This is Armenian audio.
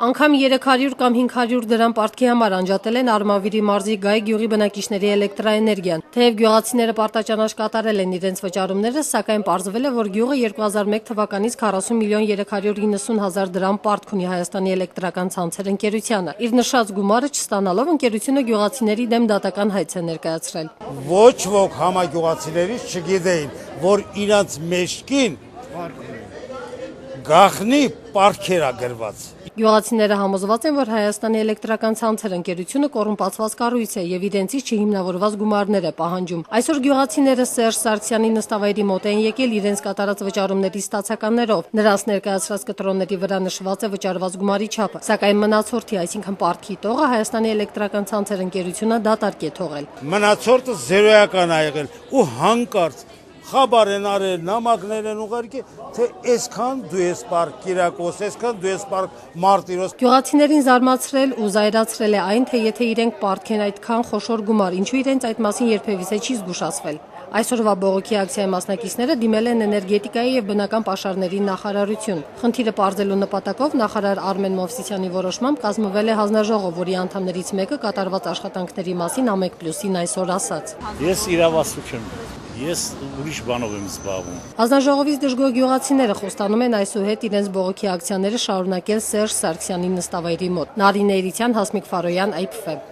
Անգամ 300 կամ 500 դրամ պարտքի համար անջատել են Արմավիրի մարզի Գայ գյուղի բնակիչների էլեկտրաէներգիան։ Թեև գյուղացիները պարտաճանաչ կատարել են իրենց վճարումները, սակայն պարզվել է, որ գյուղը 2001 թվականից 40 միլիոն 390 հազար դրամ պարտք ունի Հայաստանի էլեկտրական ցանցեր ընկերությանը։ Իր նշած գումարը չստանալով ընկերությունը գյուղացիների դեմ դատական հայց է ներկայացրել։ Ոչ ոք համագյուղացիներից չգիտեին, որ իրանց մեջքին գախնի պարտքեր ա գրված։ Գյուղացիները համոզված են, որ Հայաստանի էլեկտրական ցանցեր ընկերությունը կոռումպացված կառույց է եւ իրենցից չհիմնավորված գումարներ է պահանջում։ Այսօր գյուղացիները Սերժ Սարգսյանի նստավայրի մոտ են եկել իրենց կատարած վճարումների ստացականներով։ Նրանց ներկայացրած կտրոնների վրա նշված է վճարված գումարի չափը, սակայն մնացորդի, այսինքն պարտքի տողը Հայաստանի էլեկտրական ցանցեր ընկերությունը դատարկ է թողել։ Մնացորդը զերոյական ա եղել ու հանկարծ խաբար են արել, նամակներ են ուղարկել, թե այսքան դու ես պարկ Կիրակոս, այսքան դու ես պարկ Մարտիրոս։ Գյուղացիներին զարմացրել ու զայրացրել է այն, թե եթե իրենք պարտք են այդքան խոշոր գումար, ինչու իրենց այդ մասին երբևիցե չի զգուշացվել։ Այսօրվա բողոքի ակցիայի մասնակիցները դիմել են էներգետիկայի եւ բնական պաշարների նախարարություն։ Խնդիրը պարզելու նպատակով նախարար Արմեն Մովսիսյանի որոշմամբ կազմվել է հանձնաժողով, որի անդամներից մեկը կատարված աշխատանքների մասին ԱՄԵԿ+-ին այսօր ասաց. Ես իրավասու չեմ, ես ուրիշ բանով եմ զբաղվում։ Հանձնաժողովից դժգոհ գյուղացիները խոստանում են այսուհետ իրենց բողոքի ակցիաները շարունակել Սերժ Սարգսյանի նստավայրի մոտ։ Նարինե Էրիցյան, Հասմիկ Ֆարոյան, IPF։